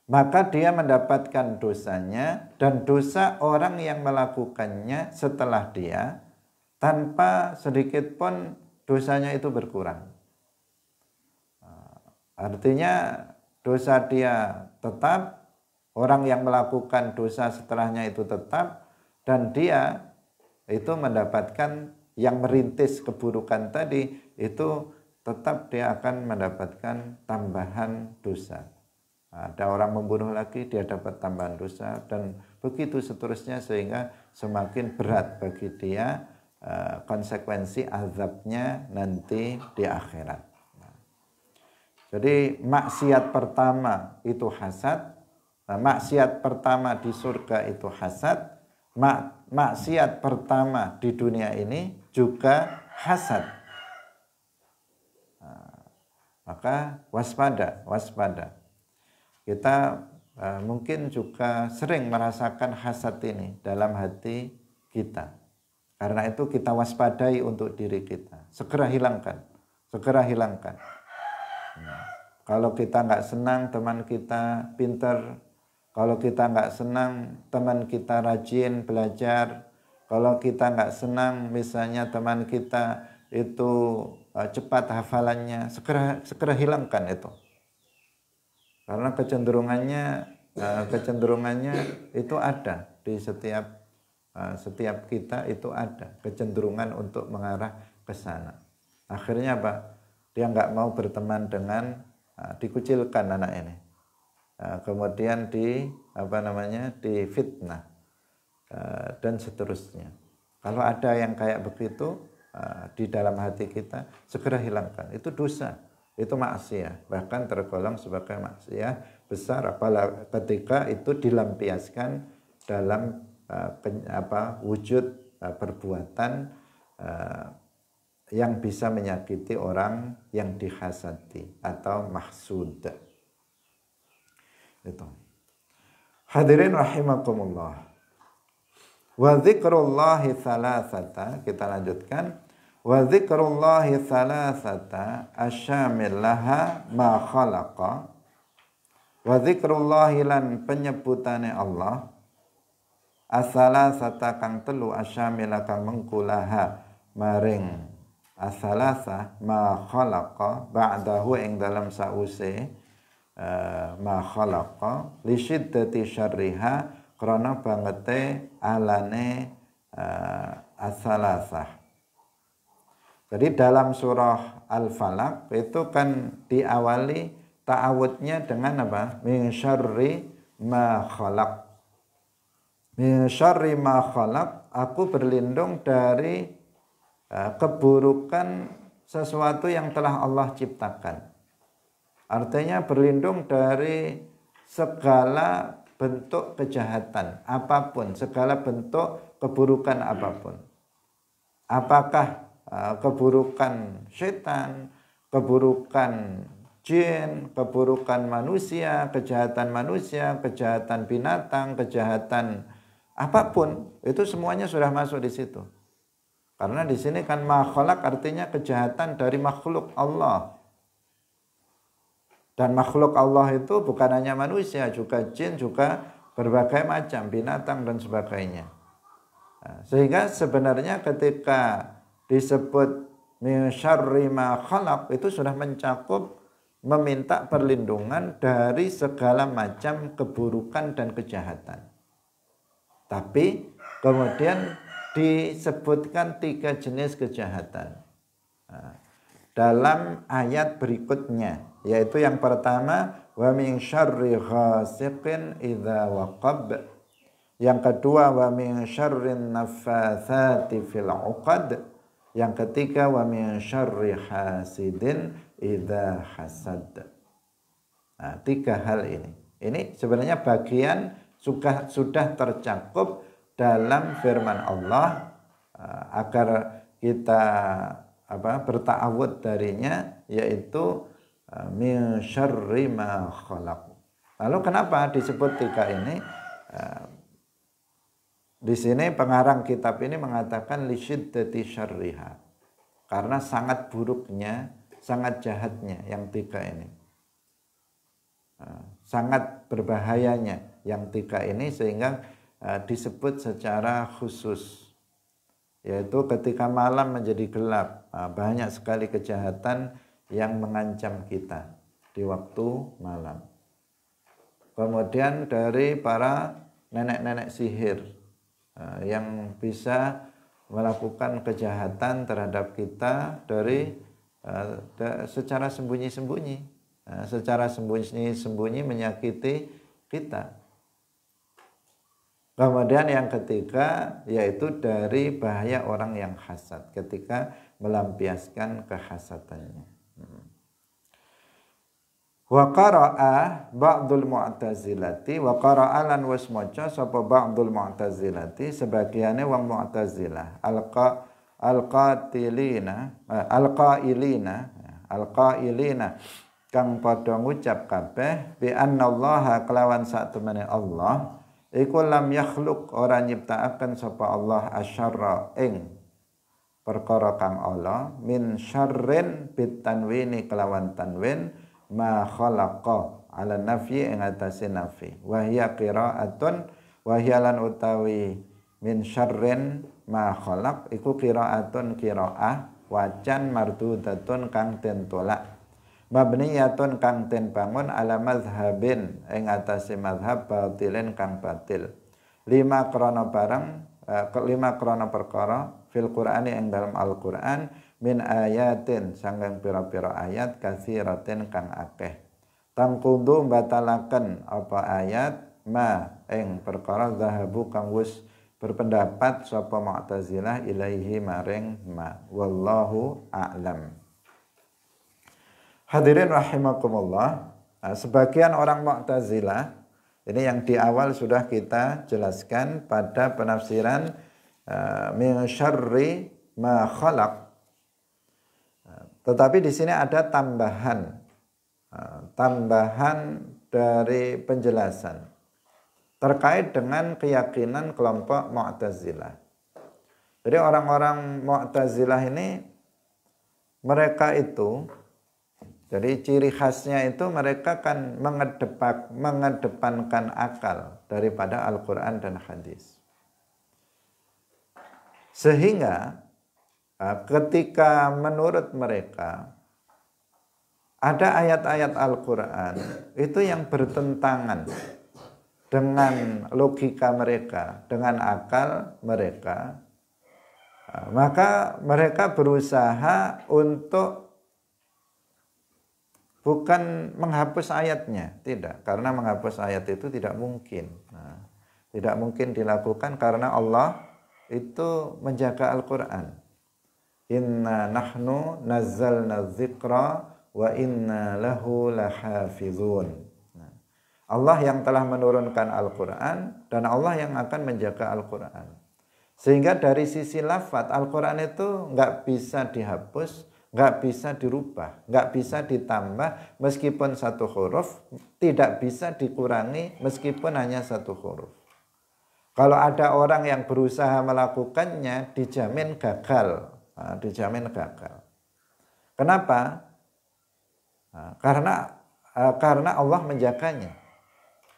maka dia mendapatkan dosanya dan dosa orang yang melakukannya setelah dia, tanpa sedikit pun dosanya itu berkurang. Artinya dosa dia tetap, orang yang melakukan dosa setelahnya itu tetap, dan dia itu mendapatkan yang merintis keburukan tadi itu tetap dia akan mendapatkan tambahan dosa. Ada orang membunuh lagi, dia dapat tambahan dosa, dan begitu seterusnya, sehingga semakin berat bagi dia konsekuensi azabnya nanti di akhirat. Jadi maksiat pertama itu hasad, maksiat pertama di surga itu hasad, maksiat pertama di dunia ini juga hasad. Maka waspada. Kita mungkin juga sering merasakan hasad ini dalam hati kita. Karena itu kita waspadai untuk diri kita. Segera hilangkan. Kalau kita nggak senang teman kita pinter, kalau kita nggak senang teman kita rajin belajar, kalau kita nggak senang misalnya teman kita itu cepat hafalannya, segera hilangkan itu. Karena kecenderungannya itu ada di setiap Setiap kita itu ada kecenderungan untuk mengarah ke sana. Akhirnya apa? Dia nggak mau berteman dengan, dikucilkan anak ini. Kemudian difitnah dan seterusnya. Kalau ada yang kayak begitu di dalam hati kita, segera hilangkan. Itu dosa, itu maksiat, bahkan tergolong sebagai maksiat besar apalagi ketika itu dilampiaskan dalam wujud perbuatan yang bisa menyakiti orang yang dihasati atau mahsud. Itu. Hadirin rahimakumullah. Wa dzikrullahi thalathata, kita lanjutkan. Wa dzikrullahi thalathata asyamil laha ma khalaqa. Wa dzikrullahi lan penyebutane Allah as-salasata kang telu asyamila kang mengkulaha maring as-salasa ma khalaqa ba'dahu ing dalam sause ma khalaqa li syiddati syarriha krana bangete alane as-salasah. Jadi dalam surah Al-Falaq itu kan diawali ta'awudnya dengan apa? Min syarri ma khalaq. Min syarri ma khalaq, aku berlindung dari keburukan sesuatu yang telah Allah ciptakan. Artinya berlindung dari segala bentuk kejahatan apapun, segala bentuk keburukan apapun. Apakah keburukan setan, keburukan jin, keburukan manusia, kejahatan binatang, kejahatan apapun, itu semuanya sudah masuk di situ. Karena di sini kan ma khalaq artinya kejahatan dari makhluk Allah. Dan makhluk Allah itu bukan hanya manusia, juga jin, juga berbagai macam binatang dan sebagainya. Sehingga sebenarnya ketika disebut min syarri ma khalaq itu sudah mencakup meminta perlindungan dari segala macam keburukan dan kejahatan. Tapi kemudian disebutkan 3 jenis kejahatan dalam ayat berikutnya, yaitu yang pertama wa min syarri ghasiqin idza waqab, yang kedua wa min syarrin naffatsati fil 'uqad, yang ketiga wa min syarri hasidin idza hasad. 3 hal ini sebenarnya bagian sudah tercakup dalam firman Allah agar kita berta'awud darinya, yaitu min syarri ma khalaq. Lalu kenapa disebut 3 ini? Di sini pengarang kitab ini mengatakan li syiddati syarriha, karena sangat buruknya, sangat jahatnya yang 3 ini. Sangat berbahayanya yang 3 ini, sehingga disebut secara khusus, yaitu ketika malam menjadi gelap, banyak sekali kejahatan yang mengancam kita di waktu malam. Kemudian dari para nenek-nenek sihir yang bisa melakukan kejahatan terhadap kita dari secara sembunyi-sembunyi, menyakiti kita. Kemudian yang ketiga yaitu dari bahaya orang yang hasad ketika melampiaskan kehasadannya. Wa qara'a ba'dul mu'tazilati, wa qara'a lan wasmaca sapa ba'dul mu'tazilati, sebagiane wong mu'tazilah alqailina kang padha ngucap kabeh bi annallaha kelawan satemene Allah iku lam yakhluq, ora nyiptakaken sapa Allah asyarra ing perkara kang ala min syarrin bitanwini kelawan tanwin ma khalaqa ala nafyi ing atase nafi wa hiya qiraatun wa hiya lan utawi min syarrin ma khalaq iku qiraatun qiraah wacan mardudatun kang den tolak mabniyatun kang den bangun ala mazhabin ing atase mazhab batilin kang batil lima krana barang kelima krana perkara fil Qur'ani ing dalam Al-Qur'an min ayatin sanggang pira-pira ayat katsiratin kang akeh tangkudu batalaken apa ayat ma ing perkara zahabu kang wis berpendapat sapa Mu'tazilah ilaihi maring ma wallahu a'lam. Hadirin rahimakumullah, sebagian orang Mu'tazilah ini yang di awal sudah kita jelaskan pada penafsiran min syarri ma khalaq. Tetapi di sini ada tambahan dari penjelasan terkait dengan keyakinan kelompok Mu'tazilah. Jadi orang-orang Mu'tazilah ini mereka itu, jadi ciri khasnya itu mereka kan mengedepankan akal daripada Al-Quran dan hadis. Sehingga ketika menurut mereka ada ayat-ayat Al-Quran itu yang bertentangan dengan logika mereka, dengan akal mereka, maka mereka berusaha untuk bukan menghapus ayatnya, tidak, karena menghapus ayat itu tidak mungkin. Tidak mungkin dilakukan karena Allah itu menjaga Al-Quran. Inna nahnu nazzalna dzikra wa inna lahu lahafizun. Allah yang telah menurunkan Al-Quran dan Allah yang akan menjaga Al-Quran. Sehingga dari sisi lafaz Al-Quran itu nggak bisa dihapus, nggak bisa dirubah, nggak bisa ditambah meskipun satu huruf, tidak bisa dikurangi meskipun hanya satu huruf. Kalau ada orang yang berusaha melakukannya, dijamin gagal. Dijamin gagal. Kenapa? Karena Allah menjaganya.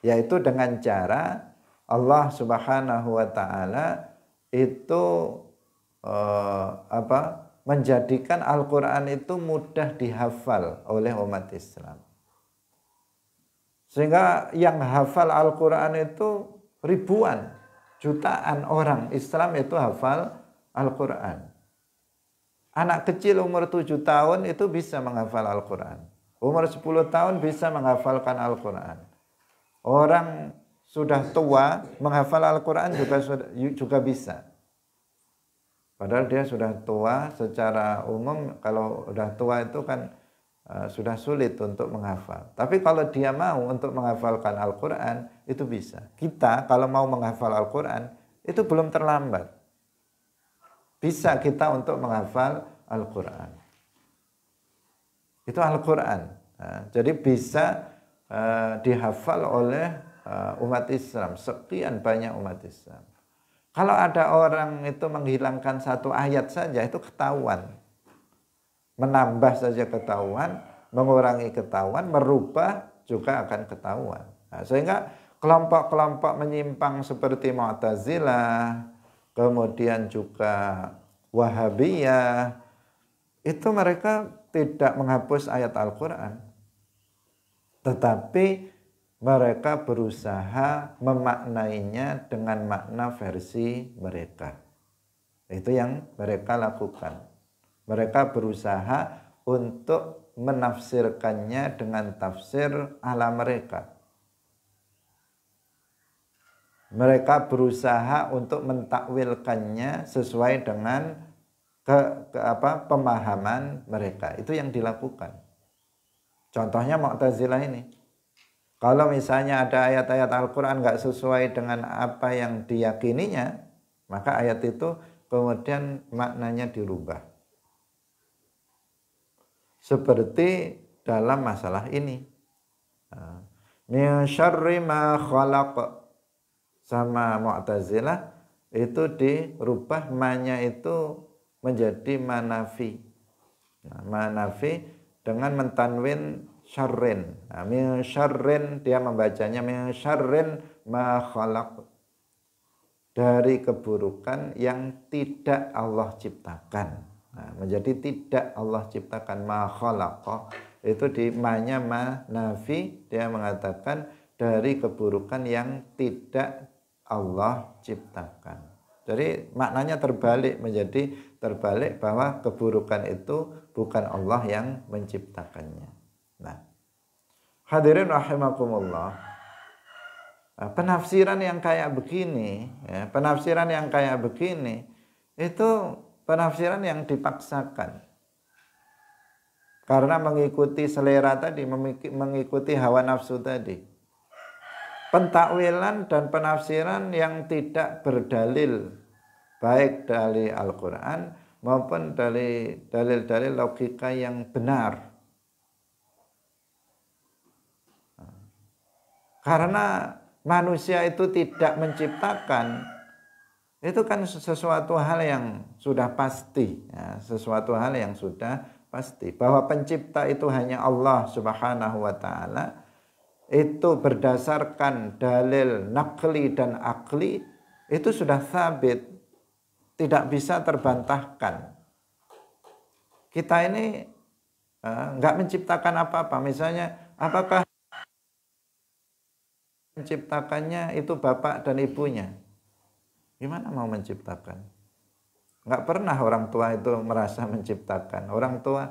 Yaitu dengan cara Allah Subhanahu wa taala itu menjadikan Al-Qur'an itu mudah dihafal oleh umat Islam. Sehingga yang hafal Al-Qur'an itu ribuan, jutaan orang Islam itu hafal Al-Qur'an. Anak kecil umur 7 tahun itu bisa menghafal Al-Qur'an. Umur 10 tahun bisa menghafalkan Al-Qur'an. Orang sudah tua menghafal Al-Quran juga bisa. Padahal dia sudah tua secara umum, kalau sudah tua itu kan sudah sulit untuk menghafal. Tapi kalau dia mau untuk menghafalkan Al-Quran, itu bisa. Kita kalau mau menghafal Al-Quran, itu belum terlambat. Bisa kita untuk menghafal Al-Quran. Itu Al-Quran. Jadi bisa dihafal oleh umat Islam, sekian banyak umat Islam. Kalau ada orang itu menghilangkan satu ayat saja itu ketahuan, menambah saja ketahuan, mengurangi ketahuan, merubah juga akan ketahuan. Sehingga kelompok-kelompok menyimpang seperti Mu'tazilah, kemudian juga Wahabiyah, itu mereka tidak menghapus ayat Al-Quran, tetapi mereka berusaha memaknainya dengan makna versi mereka. Itu yang mereka lakukan. Mereka berusaha untuk menafsirkannya dengan tafsir ala mereka. Mereka berusaha untuk mentakwilkannya sesuai dengan pemahaman mereka. Itu yang dilakukan. Contohnya Mu'tazilah ini. Kalau misalnya ada ayat-ayat Al-Quran nggak sesuai dengan apa yang diyakininya, maka ayat itu kemudian maknanya dirubah. Seperti dalam masalah ini. Min syarri ma khalaq, sama Mu'tazilah itu dirubah ma-nya itu menjadi manafi. Manafi dengan mentanwin syarrin. Min syarrin, dia membacanya min syarrin ma khalaq, dari keburukan yang tidak Allah ciptakan. Menjadi tidak Allah ciptakan, ma khalaqa itu di ma-nya ma nafi, dia mengatakan dari keburukan yang tidak Allah ciptakan. Jadi maknanya terbalik, menjadi terbalik bahwa keburukan itu bukan Allah yang menciptakannya. Nah, hadirin rahimakumullah, penafsiran yang kayak begini, ya, penafsiran yang kayak begini itu penafsiran yang dipaksakan. Karena mengikuti selera tadi, mengikuti hawa nafsu tadi. Pentakwilan dan penafsiran yang tidak berdalil, baik dari Al-Quran maupun dari dalil-dalil logika yang benar. Karena manusia itu tidak menciptakan, itu kan sesuatu hal yang sudah pasti, ya, sesuatu hal yang sudah pasti. Bahwa pencipta itu hanya Allah Subhanahu wa ta'ala, itu berdasarkan dalil nakli dan akli, itu sudah sabit, tidak bisa terbantahkan. Kita ini nggak menciptakan apa-apa. Misalnya, apakah menciptakannya itu bapak dan ibunya? Gimana mau menciptakan? Nggak pernah orang tua itu merasa menciptakan. Orang tua,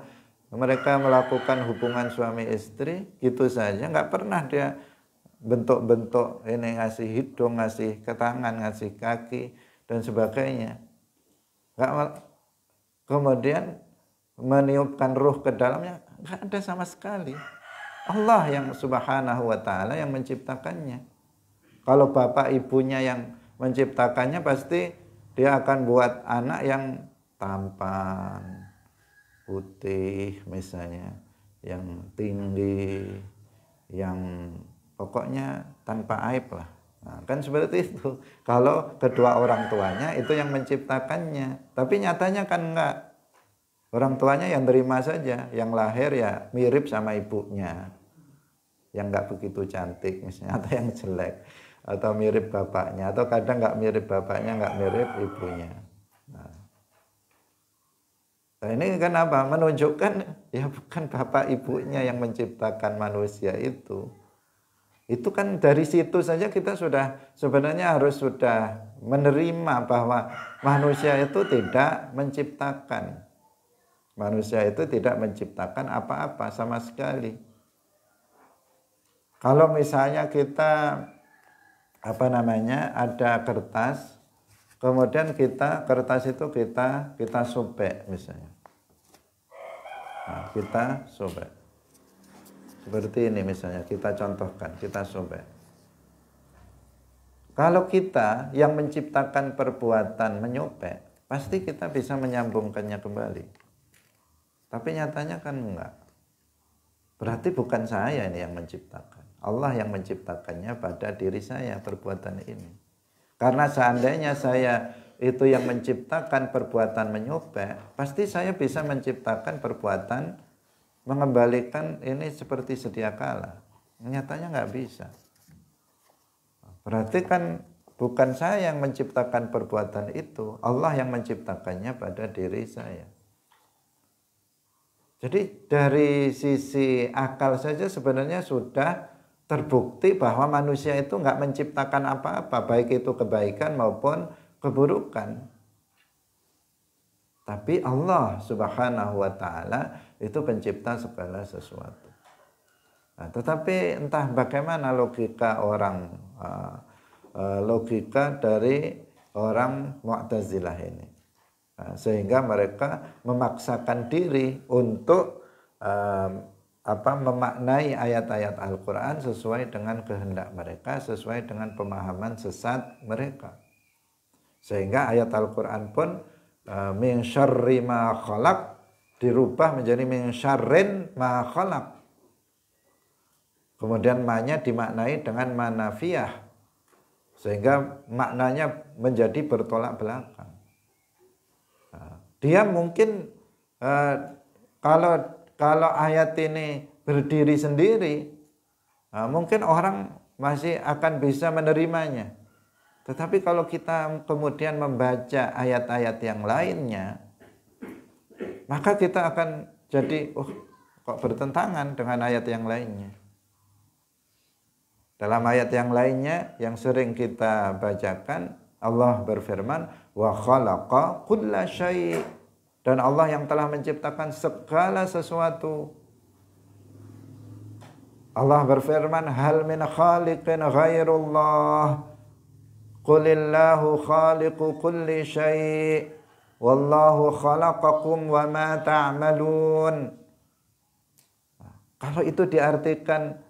mereka melakukan hubungan suami istri gitu saja, nggak pernah dia bentuk-bentuk ini, ngasih hidung, ngasih ke tangan, ngasih kaki dan sebagainya. Nggak, kemudian meniupkan ruh ke dalamnya, nggak ada sama sekali. Allah yang Subhanahu wa ta'ala yang menciptakannya. Kalau bapak ibunya yang menciptakannya, pasti dia akan buat anak yang tampan, putih misalnya, yang tinggi, yang pokoknya tanpa aib lah. Nah, kan seperti itu. Kalau kedua orang tuanya itu yang menciptakannya, tapi nyatanya kan enggak. Orang tuanya yang terima saja, yang lahir ya mirip sama ibunya, yang enggak begitu cantik misalnya, atau yang jelek, atau mirip bapaknya, atau kadang enggak mirip bapaknya, enggak mirip ibunya. Nah, ini kan apa? Menunjukkan ya bukan bapak ibunya yang menciptakan manusia itu. Itu kan dari situ saja kita sudah sebenarnya harus sudah menerima bahwa manusia itu tidak menciptakan. Manusia itu tidak menciptakan apa-apa sama sekali. Kalau misalnya kita ada kertas, kemudian kertas itu kita sobek misalnya. Nah, kita sobek. Seperti ini misalnya, kita contohkan, kita sobek. Kalau kita yang menciptakan perbuatan menyobek, pasti kita bisa menyambungkannya kembali. Tapi nyatanya kan enggak. Berarti bukan saya ini yang menciptakan. Allah yang menciptakannya pada diri saya perbuatan ini. Karena seandainya saya itu yang menciptakan perbuatan menyobek, pasti saya bisa menciptakan perbuatan mengembalikan ini seperti sedia kala. Nyatanya nggak bisa. Berarti kan bukan saya yang menciptakan perbuatan itu, Allah yang menciptakannya pada diri saya. Jadi dari sisi akal saja sebenarnya sudah terbukti bahwa manusia itu nggak menciptakan apa-apa, baik itu kebaikan maupun keburukan. Tapi Allah Subhanahu wa ta'ala itu pencipta segala sesuatu. Nah, tetapi entah bagaimana logika dari orang Mu'tazilah ini. Nah, sehingga mereka memaksakan diri untuk memaknai ayat-ayat Al-Quran sesuai dengan kehendak mereka, sesuai dengan pemahaman sesat mereka. Sehingga ayat Al-Quran pun min syarri ma khalaq dirubah menjadi min syarrin ma khalaq. Kemudian ma-nya dimaknai dengan manafiyah, sehingga maknanya menjadi bertolak belakang. Dia mungkin kalau ayat ini berdiri sendiri, mungkin orang masih akan bisa menerimanya. Tetapi kalau kita kemudian membaca ayat-ayat yang lainnya, maka kita akan jadi, kok bertentangan dengan ayat yang lainnya. Dalam ayat yang lainnya yang sering kita bacakan, Allah berfirman, wa khalaqa kulla syai', dan Allah yang telah menciptakan segala sesuatu. Allah berfirman, hal min khaliqin ghairullah, qulillahu khaliqu kulli syai', wallahu khalaqakum wa ma ta'malun. Kalau itu diartikan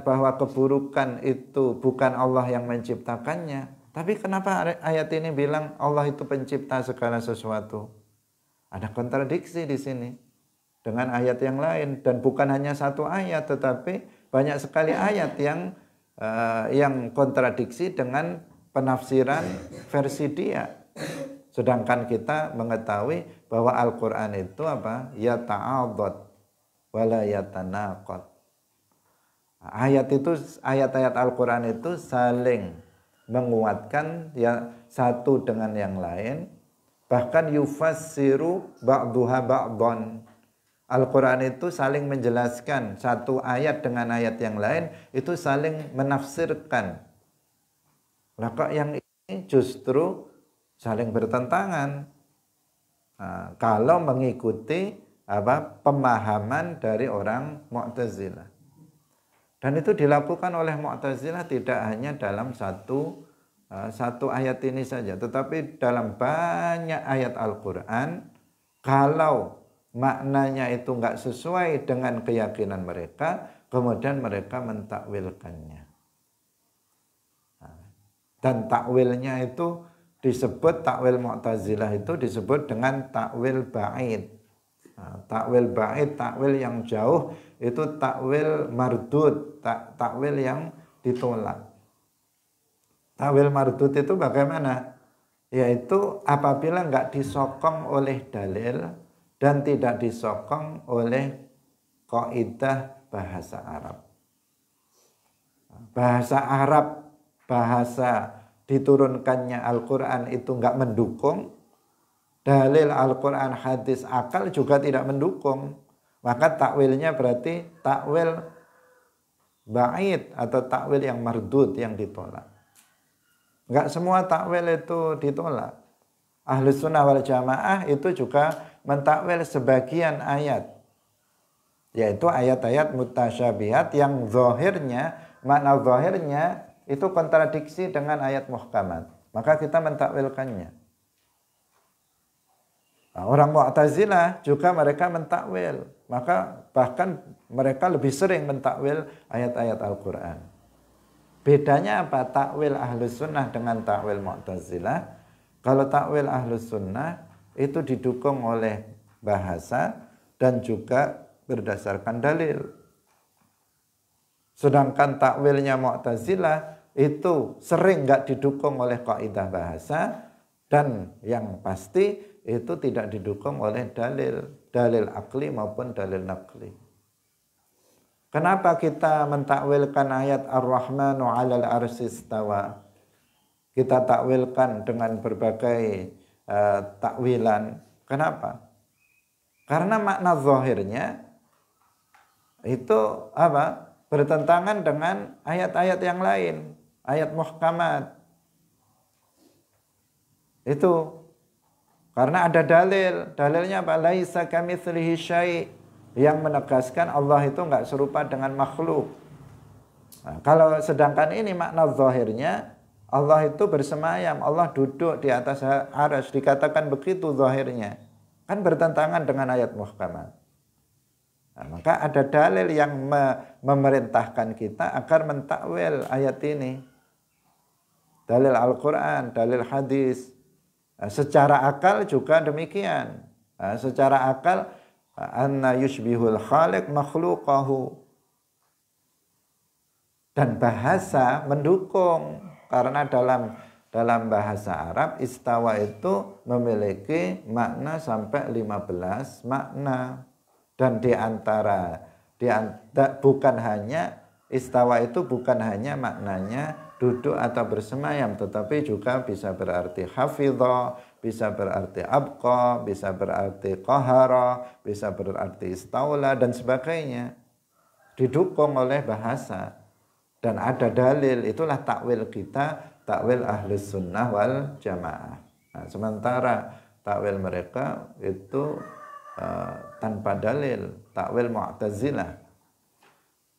bahwa keburukan itu bukan Allah yang menciptakannya, tapi kenapa ayat ini bilang Allah itu pencipta segala sesuatu? Ada kontradiksi di sini dengan ayat yang lain, dan bukan hanya satu ayat, tetapi banyak sekali ayat yang kontradiksi dengan penafsiran versi dia. Sedangkan kita mengetahui bahwa Al-Qur'an itu apa? Ya ta'adad wala yatanaqad. Ayat-ayat Al-Qur'an itu saling menguatkan ya satu dengan yang lain, bahkan yufassiru ba'duha ba'dhan. Al-Qur'an itu saling menjelaskan, satu ayat dengan ayat yang lain itu saling menafsirkan. Lah kok yang ini justru saling bertentangan. Nah, kalau mengikuti pemahaman dari orang Mu'tazilah. Dan itu dilakukan oleh Mu'tazilah tidak hanya dalam satu ayat ini saja, tetapi dalam banyak ayat Al-Qur'an. Kalau maknanya itu enggak sesuai dengan keyakinan mereka, kemudian mereka mentakwilkannya. Dan takwilnya itu disebut, takwil Mu'tazilah itu disebut dengan takwil ba'id. Takwil ba'id, takwil yang jauh, itu takwil mardud, takwil yang ditolak. Takwil mardud itu bagaimana? Yaitu apabila enggak disokong oleh dalil dan tidak disokong oleh kaidah bahasa Arab. Bahasa Arab, bahasa diturunkannya Al-Qur'an itu enggak mendukung, dalil Al-Qur'an, hadis, akal juga tidak mendukung, maka takwilnya berarti takwil ba'id atau takwil yang mardud, yang ditolak. Enggak semua takwil itu ditolak. Ahlus Sunnah wal Jamaah itu juga mentakwil sebagian ayat, yaitu ayat-ayat mutasyabihat yang zahirnya, makna zahirnya itu kontradiksi dengan ayat muhkamat, maka kita mentakwilkannya. Nah, orang Mu'tazilah juga mereka mentakwil, maka bahkan mereka lebih sering mentakwil ayat-ayat Al-Qur'an. Bedanya apa takwil Ahlus Sunnah dengan takwil Mu'tazilah? Kalau takwil Ahlus Sunnah itu didukung oleh bahasa dan juga berdasarkan dalil. Sedangkan takwilnya Mu'tazilah itu sering enggak didukung oleh kaidah bahasa, dan yang pasti itu tidak didukung oleh dalil akli maupun dalil naqli. Kenapa kita mentakwilkan ayat Ar-Rahmanu 'alal 'arsy istawa? Kita takwilkan dengan berbagai takwilan. Kenapa? Karena makna zahirnya itu bertentangan dengan ayat-ayat yang lain, ayat muhkamat. Itu karena ada dalilnya apa? Laisa kamitslihi syai', yang menegaskan Allah itu enggak serupa dengan makhluk. Nah, kalau sedangkan ini makna zahirnya Allah itu bersemayam, Allah duduk di atas arsy, dikatakan begitu zahirnya, kan bertentangan dengan ayat muhkamat. Nah, maka ada dalil yang memerintahkan kita agar mentakwil ayat ini. Dalil Al-Qur'an, dalil hadis. Nah, secara akal juga demikian. Nah, secara akal anna yushbihul khaliq makhluqahu. Dan bahasa mendukung, karena dalam bahasa Arab istawa itu memiliki makna sampai 15 makna. Dan bukan hanya istawa itu bukan hanya maknanya duduk atau bersemayam, tetapi juga bisa berarti hafidha, bisa berarti abqa, bisa berarti qahara, bisa berarti istaula dan sebagainya. Didukung oleh bahasa dan ada dalil, itulah takwil kita takwil Ahlus Sunnah wal Jamaah. Nah, sementara takwil mereka itu tanpa dalil, takwil Mu'tazilah.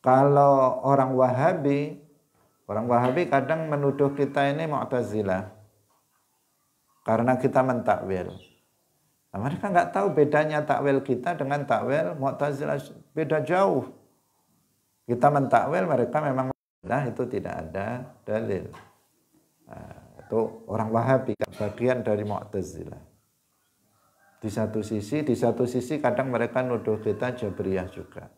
Kalau orang Wahabi kadang menuduh kita ini Mu'tazilah karena kita mentakwil. Nah, mereka nggak tahu bedanya takwil kita dengan takwil Mu'tazilah, beda jauh. Kita mentakwil, mereka memang itu tidak ada dalil. Nah, itu orang Wahabi, bagian dari Mu'tazilah. Di satu sisi kadang mereka nuduh kita Jabriyah juga.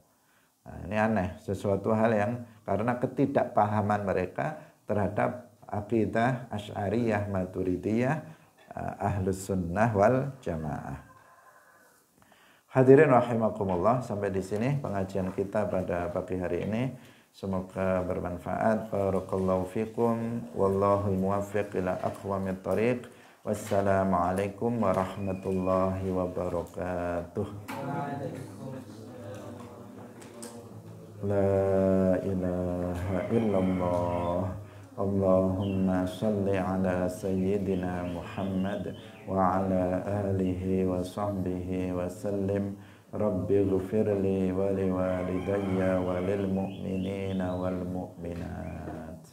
Nah, ini aneh, sesuatu hal yang karena ketidakpahaman mereka terhadap akidah Asy'ariyah Maturidiyah Ahlus Sunnah wal Jamaah. Hadirin rahimakumullah, sampai di sini pengajian kita pada pagi hari ini. Semoga bermanfaat. Barakallahu fikum, wallahul muwaffiq ila aqwamit thoriq. Wassalamualaikum warahmatullahi wabarakatuh. La ilaha illallah. Allahumma salli ala sayyidina Muhammad wa ala alihi wa sahbihi wa sallim. Rabbi ghfirli wa liwalidayya wa lil mu'minina wal mu'minat.